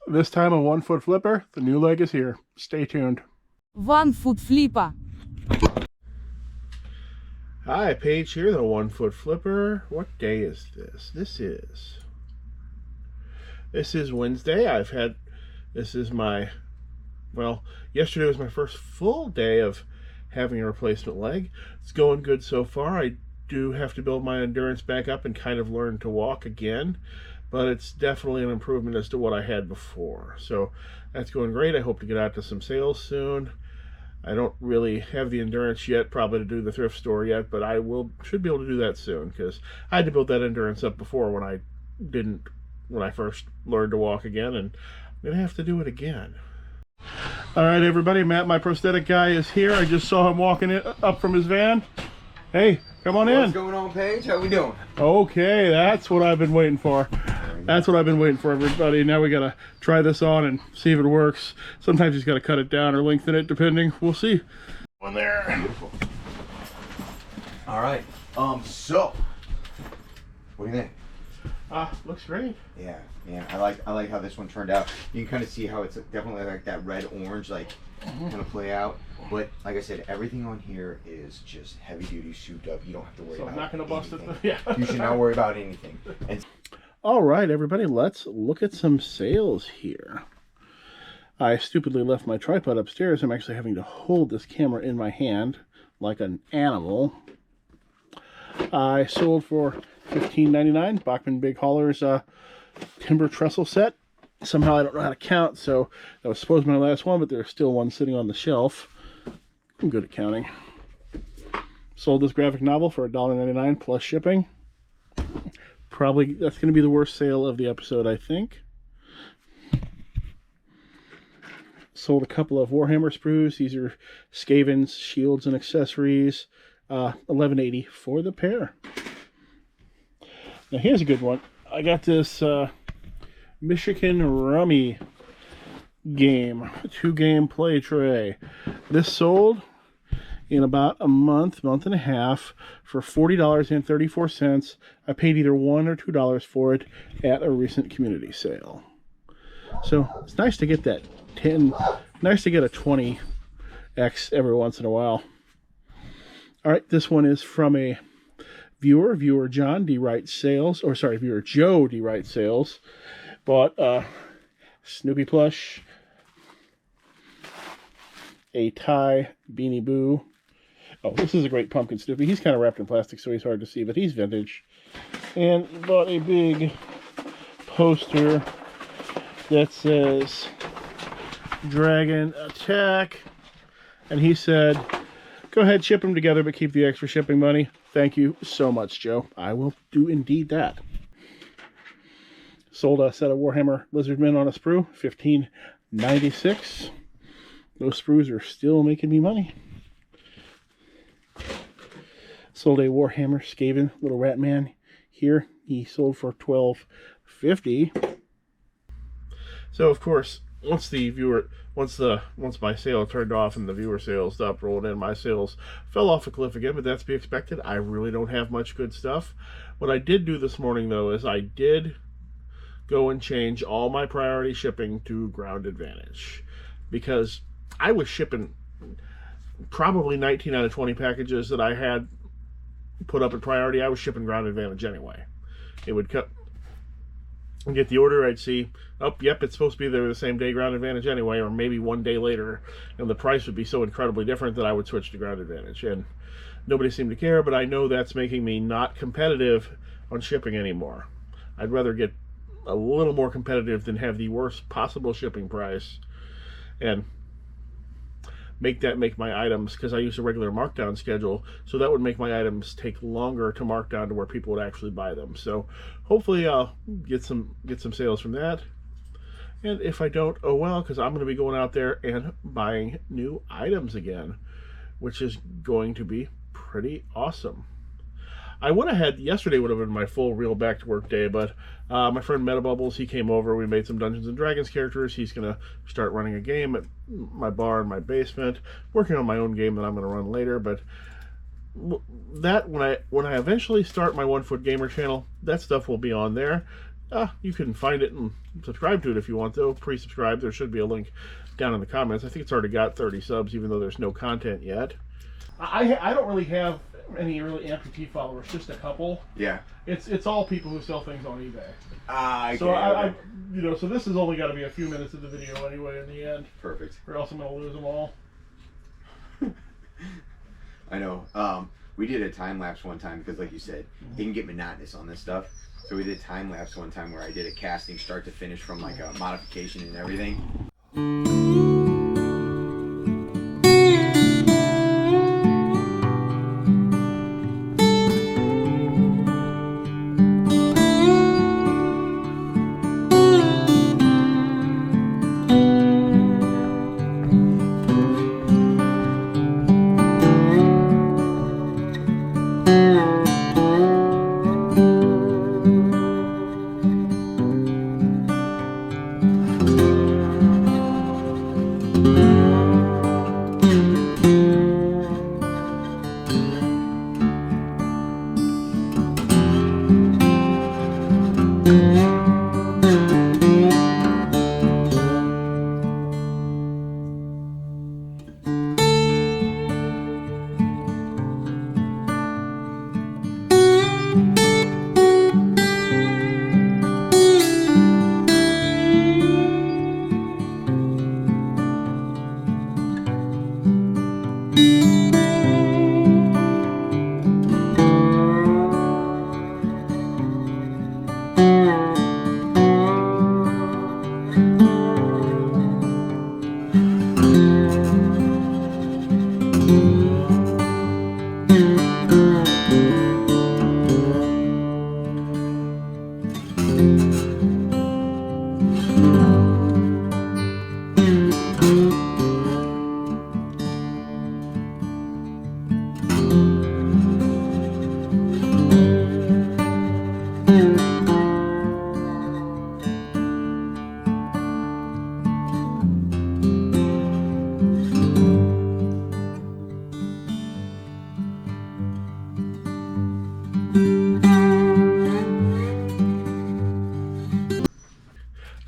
This time on 1 Foot Flipper, the new leg is here. Stay tuned. 1 Foot Flipper. Hi, Paige here, the 1 Foot Flipper. What day is this? This is Wednesday. Yesterday was my first full day of having a replacement leg. It's going good so far. I do have to build my endurance back up and kind of learn to walk again, but it's definitely an improvement as to what I had before. So that's going great. I hope to get out to some sales soon. I don't really have the endurance yet, probably to do the thrift store yet, but should be able to do that soon, because I had to build that endurance up before when I first learned to walk again, and I'm going to have to do it again. All right, everybody, Matt, my prosthetic guy, is here. I just saw him walking up from his van. Hey, come on in. What's going on, Paige? How we doing? Okay, that's what I've been waiting for. That's what I've been waiting for, everybody. Now we gotta try this on and see if it works. Sometimes he's gotta cut it down or lengthen it, depending. We'll see. One there. Beautiful. All right. So, what do you think? Looks great. Yeah. I like how this one turned out. You can kind of see how it's definitely like that red-orange, like kind of play out. But like I said, everything on here is just heavy-duty, souped up. You don't have to worry about. So I'm not gonna bust it. Yeah. You should not worry about anything. And all right, everybody, let's look at some sales here. I stupidly left my tripod upstairs. I'm actually having to hold this camera in my hand like an animal. I sold for $15.99 Bachman Big Haulers timber trestle set. Somehow I don't know how to count, so that was supposed to be my last one, but there's still one sitting on the shelf. I'm good at counting. Sold this graphic novel for $1.99 plus shipping. Probably that's going to be the worst sale of the episode, I think. Sold a couple of Warhammer sprues. These are Skaven's shields and accessories. $11.80 for the pair. Now here's a good one. I got this Michigan Rummy game, 2-game play tray. This sold in about a month and a half for $40.34. I paid either $1 or $2 for it at a recent community sale. So it's nice to get that 10, nice to get a 20X every once in a while. All right, this one is from a viewer John D. Wright Sales, or sorry, viewer Joe D. Wright Sales. Bought Snoopy plush, a tie Beanie Boo. Oh, this is a great pumpkin Snoopy. He's kind of wrapped in plastic, so he's hard to see, but he's vintage. And bought a big poster that says Dragon Attack. And he said, go ahead, ship them together, but keep the extra shipping money. Thank you so much, Joe. I will do indeed that. Sold a set of Warhammer Lizardmen on a sprue, $15.96. Those sprues are still making me money. Sold a Warhammer Skaven Little Rat Man here. He sold for $12.50. So of course, once my sale turned off and the viewer sales stopped rolling in, my sales fell off a cliff again, but that's to be expected. I really don't have much good stuff. What I did do this morning, though, is I did go and change all my priority shipping to Ground Advantage, because I was shipping probably 19 out of 20 packages that I had put up at priority. I was shipping Ground Advantage anyway. It would cut and get the order, I'd see, oh, yep, it's supposed to be there the same day, Ground Advantage anyway, or maybe one day later, and the price would be so incredibly different that I would switch to Ground Advantage. And nobody seemed to care, but I know that's making me not competitive on shipping anymore. I'd rather get a little more competitive than have the worst possible shipping price and make my items, because I use a regular markdown schedule, so that would make my items take longer to mark down to where people would actually buy them. So hopefully I'll get some sales from that. And if I don't, oh well, because I'm going to be going out there and buying new items again, which is going to be pretty awesome. I went ahead, yesterday would have been my full real back to work day, but my friend Metabubbles, he came over, we made some Dungeons and Dragons characters. He's going to start running a game at my bar in my basement, working on my own game that I'm going to run later. But that, when I eventually start my 1 Foot Gamer channel, that stuff will be on there. You can find it and subscribe to it if you want, though. Pre-subscribe. There should be a link down in the comments. I think it's already got 30 subs, even though there's no content yet. I don't really have any really amputee followers, just a couple. Yeah. It's all people who sell things on eBay. So so this has only got to be a few minutes of the video anyway in the end. Perfect. Or else I'm going to lose them all. I know. We did a time lapse one time because, like you said, it can get monotonous on this stuff. So we did time lapse one time where I did a casting start to finish from like a modification and everything.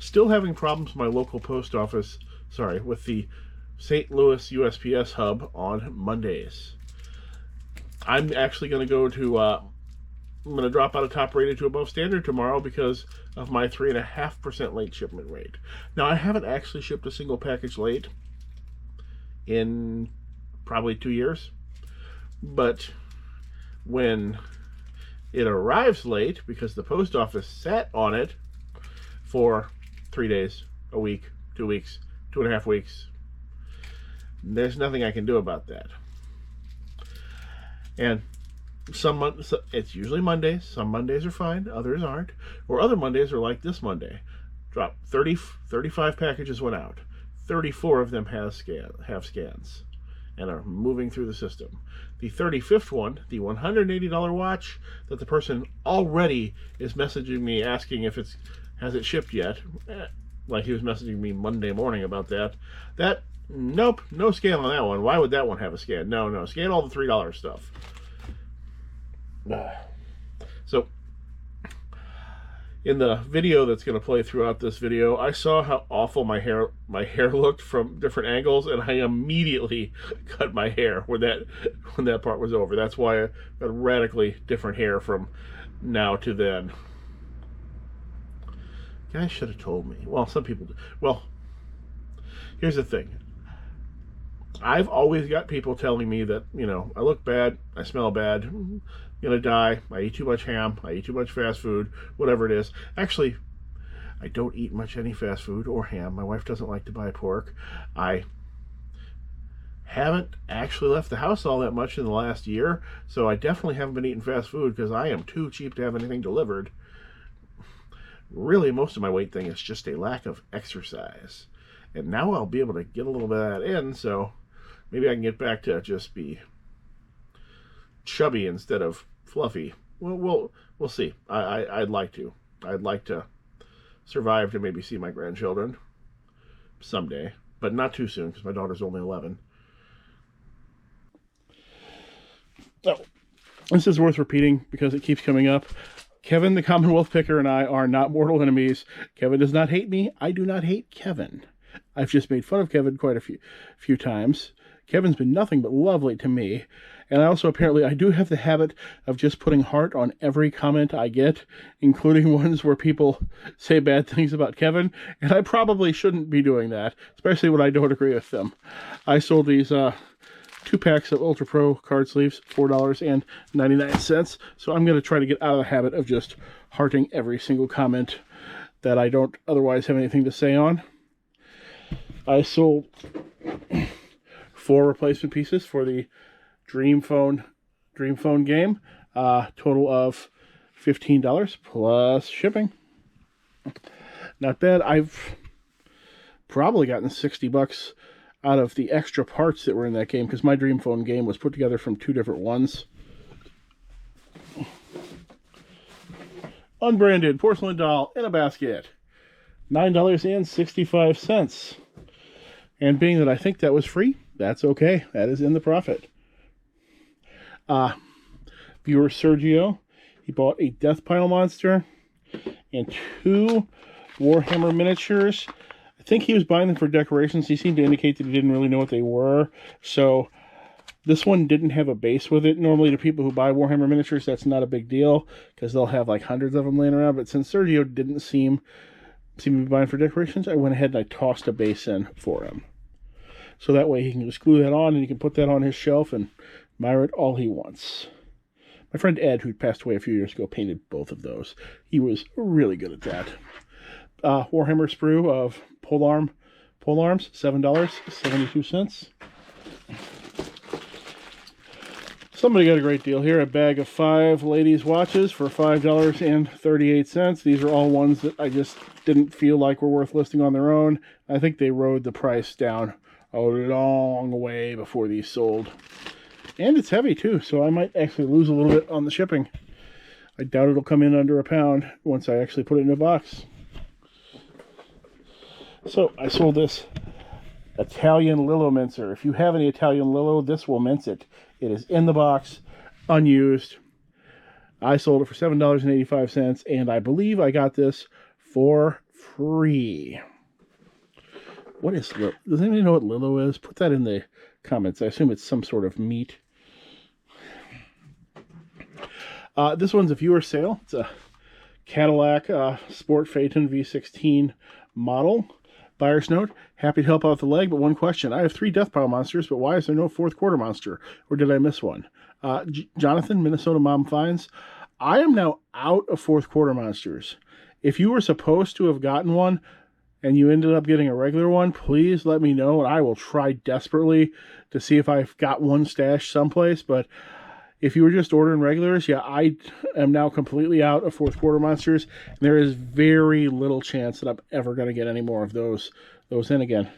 Still having problems with my local post office, with the St. Louis USPS hub on Mondays. I'm actually going to go to, I'm going to drop out of top rated to above standard tomorrow because of my 3.5% late shipment rate. Now, I haven't actually shipped a single package late in probably 2 years, but when it arrives late because the post office sat on it for 3 days, a week, 2 weeks, 2.5 weeks, there's nothing I can do about that. And it's usually Mondays. Some Mondays are fine, others aren't. Or other Mondays are like this Monday. Drop 35 packages went out. 34 of them have scans and are moving through the system. The 35th one, the $180 watch that the person already is messaging me asking if has it shipped yet, like he was messaging me Monday morning about that. Nope, no scan on that one. Why would that one have a scan? No, scan all the $3 stuff. So, in the video that's going to play throughout this video, I saw how awful my hair looked from different angles, and I immediately cut my hair when that part was over. That's why I got radically different hair from now to then. You guys should have told me. Well, some people do. Well, here's the thing. I've always got people telling me that, I look bad, I smell bad, I'm gonna die, I eat too much ham, I eat too much fast food, whatever it is. Actually, I don't eat much any fast food or ham. My wife doesn't like to buy pork. I haven't actually left the house all that much in the last year, so I definitely haven't been eating fast food because I am too cheap to have anything delivered. Really, most of my weight thing is just a lack of exercise. And now I'll be able to get a little bit of that in, so maybe I can get back to just be chubby instead of fluffy. We'll see. I'd like to. I'd like to survive to maybe see my grandchildren someday, but not too soon because my daughter's only 11. Oh, this is worth repeating because it keeps coming up. Kevin, the Commonwealth Picker, and I are not mortal enemies. Kevin does not hate me. I do not hate Kevin. I've just made fun of Kevin quite a few times. Kevin's been nothing but lovely to me. And I also apparently I do have the habit of just putting heart on every comment I get, including ones where people say bad things about Kevin. And I probably shouldn't be doing that, especially when I don't agree with them. I sold these 2 packs of Ultra Pro card sleeves, $4.99. So I'm going to try to get out of the habit of just hearting every single comment that I don't otherwise have anything to say on. I sold 4 replacement pieces for the Dream Phone game. Total of $15 plus shipping. Not bad. I've probably gotten $60 out of the extra parts that were in that game, because my Dream Phone game was put together from 2 different ones. Unbranded porcelain doll in a basket, $9.65. And being that I think that was free, that's okay. That is in the profit. Viewer Sergio, he bought a Death Pile monster and 2 Warhammer miniatures. I think he was buying them for decorations. He seemed to indicate that he didn't really know what they were. So this one didn't have a base with it. Normally to people who buy Warhammer miniatures, that's not a big deal, because they'll have like hundreds of them laying around. But since Sergio didn't seem to be buying for decorations, I went ahead and I tossed a base in for him. So that way he can just glue that on and he can put that on his shelf and admire it all he wants. My friend Ed, who passed away a few years ago, painted both of those. He was really good at that. Warhammer sprue of polearms, $7.72. Somebody got a great deal here. A bag of 5 ladies' watches for $5.38. These are all ones that I just didn't feel like were worth listing on their own. I think they rode the price down a long way before these sold. And it's heavy too, so I might actually lose a little bit on the shipping. I doubt it'll come in under £1 once I actually put it in a box. So I sold this Italian Lillo mincer. If you have any Italian Lillo, this will mince it. It is in the box, unused. I sold it for $7.85, and I believe I got this for free. What is Lillo? Does anybody know what Lillo is? Put that in the comments. I assume it's some sort of meat. This one's a viewer sale. It's a Cadillac Sport Phaeton V16 model. Buyer's note, happy to help out with the leg, but one question. I have 3 Death Pile monsters, but why is there no 4th quarter monster? Or did I miss one? Jonathan, Minnesota Mom Finds. I am now out of 4th quarter monsters. If you were supposed to have gotten one and you ended up getting a regular one, please let me know, and I will try desperately to see if I've got one stashed someplace. But if you were just ordering regulars, yeah, I am now completely out of 4th quarter monsters. And there is very little chance that I'm ever going to get any more of those in again.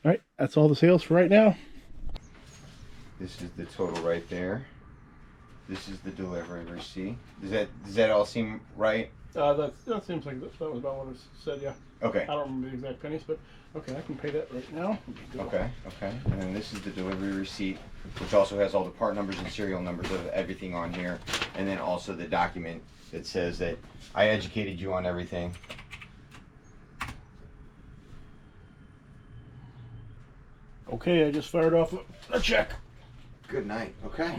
All right, that's all the sales for right now. This is the total right there. This is the delivery receipt. Does that all seem right? That seems like that was about what it said, yeah. Okay. I don't remember the exact pennies, but okay, I can pay that right now. Okay. And then this is the delivery receipt, which also has all the part numbers and serial numbers of everything on here. And then also the document that says that I educated you on everything. Okay, I just fired off a check. Good night. Okay.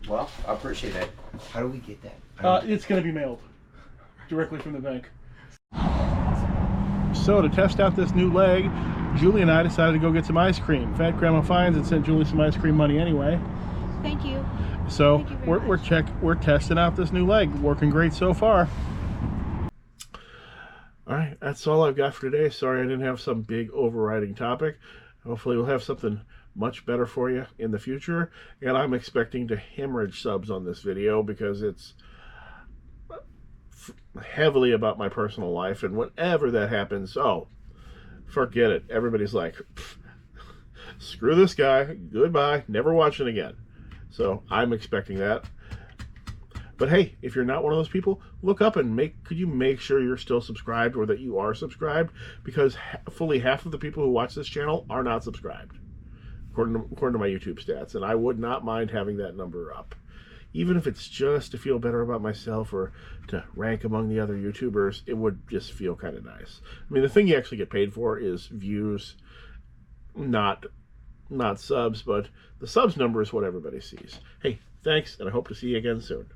Well, I appreciate that. How do we get that? It's going to be mailed directly from the bank. So to test out this new leg, Julie and I decided to go get some ice cream. Fat Grandma Finds had sent Julie some ice cream money anyway. Thank you. So Thank you very much. we're testing out this new leg. Working great so far. All right, that's all I've got for today. Sorry I didn't have some big overriding topic. Hopefully we'll have something much better for you in the future. And I'm expecting to hemorrhage subs on this video because it's heavily about my personal life, and whenever that happens, oh, forget it. Everybody's like, screw this guy, goodbye, never watching again. So I'm expecting that. But hey, if you're not one of those people, look up and could you make sure you're still subscribed, or that you are subscribed, because fully half of the people who watch this channel are not subscribed, according to my YouTube stats, and I would not mind having that number up. even if it's just to feel better about myself or to rank among the other YouTubers, it would just feel kind of nice. I mean, the thing you actually get paid for is views, not subs, but the subs number is what everybody sees. Hey, thanks, and I hope to see you again soon.